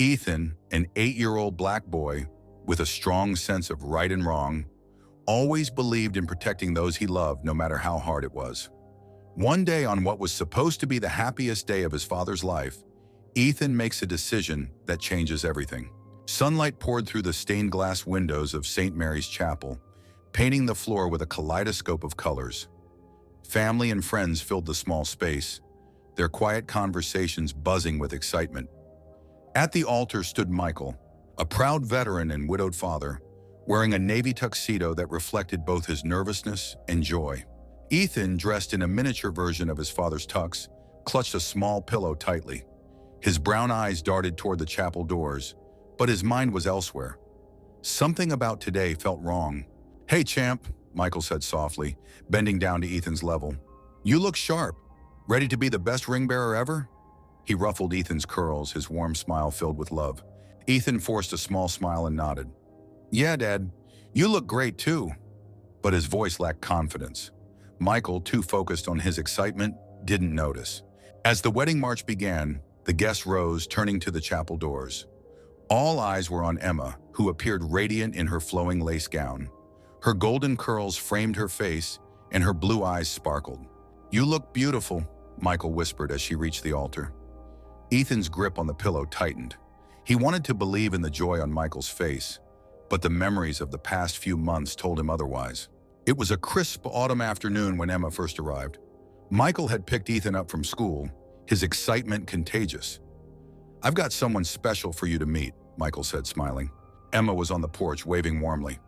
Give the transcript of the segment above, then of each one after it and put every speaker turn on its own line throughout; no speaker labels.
Ethan, an 8-year-old black boy with a strong sense of right and wrong, always believed in protecting those he loved no matter how hard it was. One day, on what was supposed to be the happiest day of his father's life, Ethan makes a decision that changes everything. Sunlight poured through the stained glass windows of St. Mary's Chapel, painting the floor with a kaleidoscope of colors. Family and friends filled the small space, their quiet conversations buzzing with excitement. At the altar stood Michael, a proud veteran and widowed father, wearing a navy tuxedo that reflected both his nervousness and joy. Ethan, dressed in a miniature version of his father's tux, clutched a small pillow tightly. His brown eyes darted toward the chapel doors, but his mind was elsewhere. Something about today felt wrong. "Hey, champ," Michael said softly, bending down to Ethan's level. "You look sharp. Ready to be the best ring bearer ever?" He ruffled Ethan's curls, his warm smile filled with love. Ethan forced a small smile and nodded. "Yeah, Dad, you look great too." But his voice lacked confidence. Michael, too focused on his excitement, didn't notice. As the wedding march began, the guests rose, turning to the chapel doors. All eyes were on Emma, who appeared radiant in her flowing lace gown. Her golden curls framed her face, and her blue eyes sparkled. "You look beautiful," Michael whispered as she reached the altar. Ethan's grip on the pillow tightened. He wanted to believe in the joy on Michael's face, but the memories of the past few months told him otherwise. It was a crisp autumn afternoon when Emma first arrived. Michael had picked Ethan up from school, his excitement contagious. "I've got someone special for you to meet," Michael said, smiling. Emma was on the porch, waving warmly.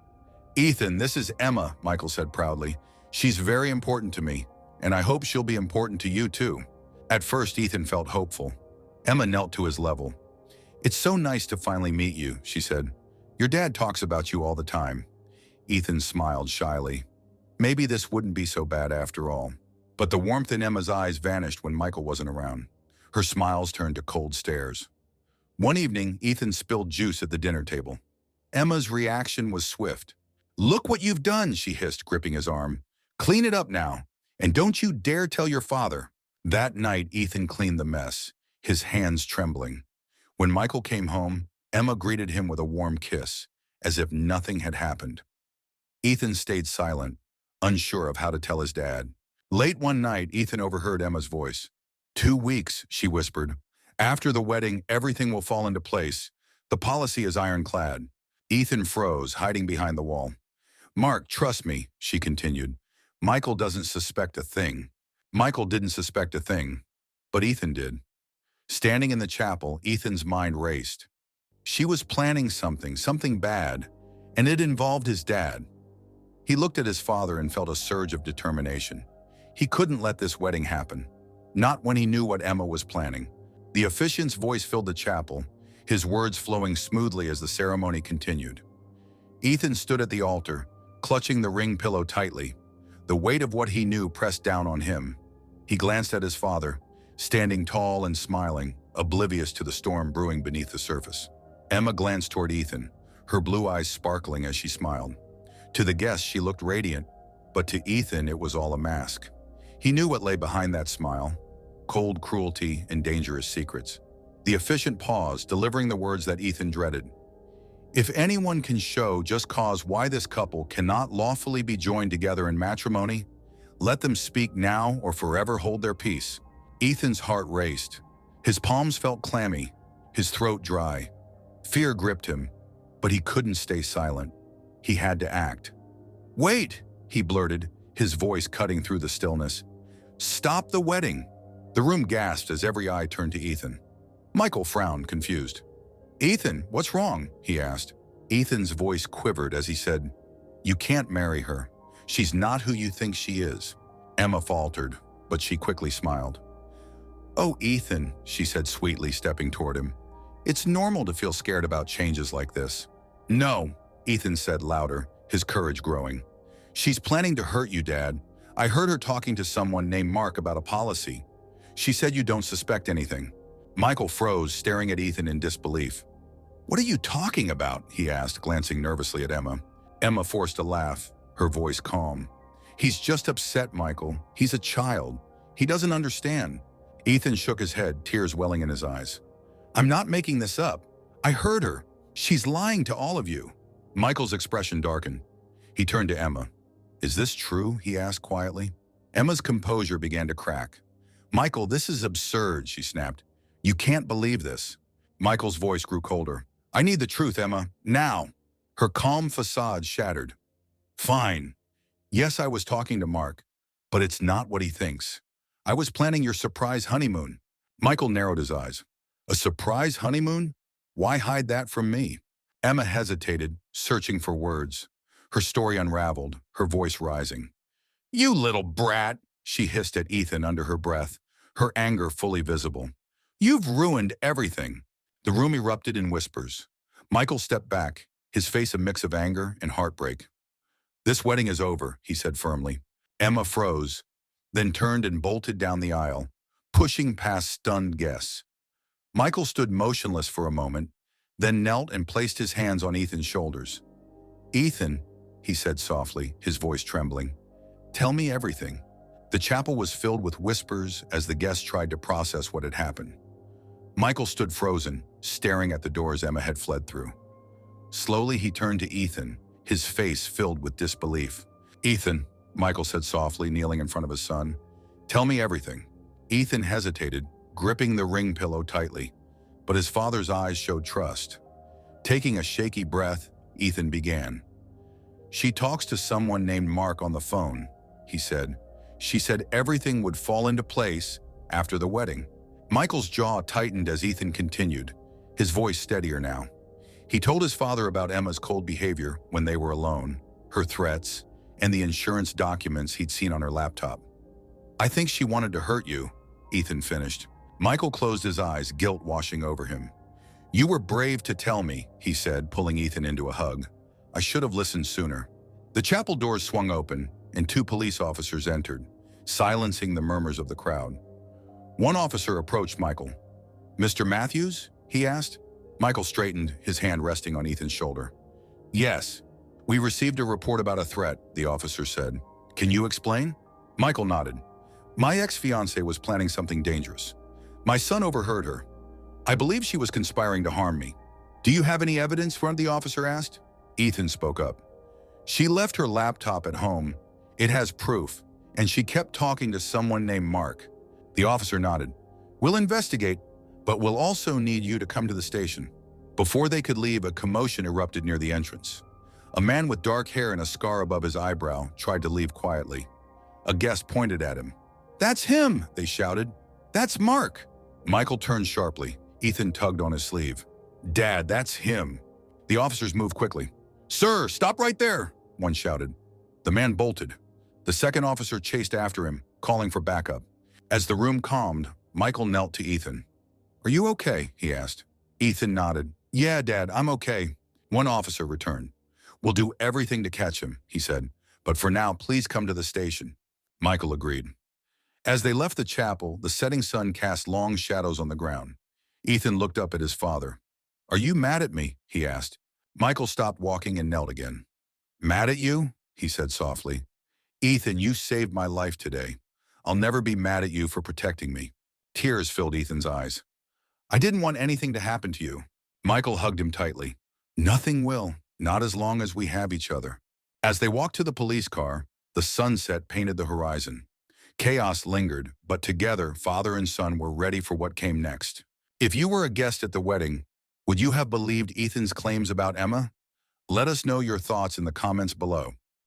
"Ethan, this is Emma," Michael said proudly. "She's very important to me, and I hope she'll be important to you too." At first, Ethan felt hopeful. Emma knelt to his level. "It's so nice to finally meet you," she said. "Your dad talks about you all the time." Ethan smiled shyly. Maybe this wouldn't be so bad after all. But the warmth in Emma's eyes vanished when Michael wasn't around. Her smiles turned to cold stares. One evening, Ethan spilled juice at the dinner table. Emma's reaction was swift. "Look what you've done," she hissed, gripping his arm. "Clean it up now, and don't you dare tell your father." That night, Ethan cleaned the mess, his hands trembling. When Michael came home, Emma greeted him with a warm kiss, as if nothing had happened. Ethan stayed silent, unsure of how to tell his dad. Late one night, Ethan overheard Emma's voice. "2 weeks," she whispered. "After the wedding, everything will fall into place. The policy is ironclad." Ethan froze, hiding behind the wall. "Mark, trust me," she continued. "Michael doesn't suspect a thing." Michael didn't suspect a thing, but Ethan did. Standing in the chapel, Ethan's mind raced. She was planning something bad, and it involved his dad. He looked at his father and felt a surge of determination. He couldn't let this wedding happen. Not when he knew what Emma was planning. The officiant's voice filled the chapel, his words flowing smoothly as the ceremony continued. Ethan stood at the altar, clutching the ring pillow tightly. The weight of what he knew pressed down on him. He glanced at his father, standing tall and smiling, oblivious to the storm brewing beneath the surface. Emma glanced toward Ethan, her blue eyes sparkling as she smiled. To the guests, she looked radiant, but to Ethan, it was all a mask. He knew what lay behind that smile: cold cruelty and dangerous secrets. The officiant paused, delivering the words that Ethan dreaded. "If anyone can show just cause why this couple cannot lawfully be joined together in matrimony, let them speak now or forever hold their peace." Ethan's heart raced. His palms felt clammy, his throat dry. Fear gripped him, but he couldn't stay silent. He had to act. "Wait," he blurted, his voice cutting through the stillness. "Stop the wedding." The room gasped as every eye turned to Ethan. Michael frowned, confused. "Ethan, what's wrong?" he asked. Ethan's voice quivered as he said, "You can't marry her. She's not who you think she is." Emma faltered, but she quickly smiled. "Oh, Ethan," she said sweetly, stepping toward him. "It's normal to feel scared about changes like this." "No," Ethan said louder, his courage growing. "She's planning to hurt you, Dad. I heard her talking to someone named Mark about a policy. She said you don't suspect anything." Michael froze, staring at Ethan in disbelief. "What are you talking about?" he asked, glancing nervously at Emma. Emma forced a laugh, her voice calm. "He's just upset, Michael. He's a child. He doesn't understand." Ethan shook his head, tears welling in his eyes. "I'm not making this up. I heard her. She's lying to all of you. Michael's expression darkened. He turned to Emma. Is this true? He asked quietly. Emma's composure began to crack. Michael, this is absurd, she snapped. You can't believe this. Michael's voice grew colder. I need the truth, Emma, now. Her calm facade shattered. Fine. Yes, I was talking to Mark, but it's not what he thinks. I was planning your surprise honeymoon. Michael narrowed his eyes. A surprise honeymoon? Why hide that from me? Emma hesitated, searching for words. Her story unraveled, her voice rising. You little brat, she hissed at Ethan under her breath, her anger fully visible. You've ruined everything. The room erupted in whispers. Michael stepped back, his face a mix of anger and heartbreak. This wedding is over, he said firmly. Emma froze, then turned and bolted down the aisle, pushing past stunned guests. Michael stood motionless for a moment, then knelt and placed his hands on Ethan's shoulders. Ethan, he said softly, his voice trembling, tell me everything. The chapel was filled with whispers as the guests tried to process what had happened. Michael stood frozen, staring at the doors Emma had fled through. Slowly he turned to Ethan, his face filled with disbelief. Ethan, Michael said softly, kneeling in front of his son, tell me everything. Ethan hesitated, gripping the ring pillow tightly, but his father's eyes showed trust. Taking a shaky breath, Ethan began. She talks to someone named Mark on the phone, he said. She said everything would fall into place after the wedding. Michael's jaw tightened as Ethan continued, his voice steadier now. He told his father about Emma's cold behavior when they were alone, her threats, and the insurance documents he'd seen on her laptop. I think she wanted to hurt you, Ethan finished. Michael closed his eyes, guilt washing over him. You were brave to tell me, he said, pulling Ethan into a hug. I should have listened sooner. The chapel doors swung open, and 2 police officers entered, silencing the murmurs of the crowd. One officer approached Michael. Mr. Matthews? He asked. Michael straightened, his hand resting on Ethan's shoulder. Yes. We received a report about a threat, the officer said. Can you explain? Michael nodded. My ex-fiancée was planning something dangerous. My son overheard her. I believe she was conspiring to harm me. Do you have any evidence? The officer asked. Ethan spoke up. She left her laptop at home. It has proof, and she kept talking to someone named Mark. The officer nodded. We'll investigate, but we'll also need you to come to the station. Before they could leave, a commotion erupted near the entrance. A man with dark hair and a scar above his eyebrow tried to leave quietly. A guest pointed at him. That's him, they shouted. That's Mark. Michael turned sharply. Ethan tugged on his sleeve. Dad, that's him. The officers moved quickly. Sir, stop right there, one shouted. The man bolted. The second officer chased after him, calling for backup. As the room calmed, Michael knelt to Ethan. Are you okay? He asked. Ethan nodded. Yeah, Dad, I'm okay. One officer returned. We'll do everything to catch him, he said. But for now, please come to the station. Michael agreed. As they left the chapel, the setting sun cast long shadows on the ground. Ethan looked up at his father. Are you mad at me? He asked. Michael stopped walking and knelt again. Mad at you? He said softly. Ethan, you saved my life today. I'll never be mad at you for protecting me. Tears filled Ethan's eyes. I didn't want anything to happen to you. Michael hugged him tightly. Nothing will, not as long as we have each other. As they walked to the police car, the sunset painted the horizon. Chaos lingered, but together, father and son were ready for what came next. If you were a guest at the wedding, would you have believed Ethan's claims about Emma? Let us know your thoughts in the comments below.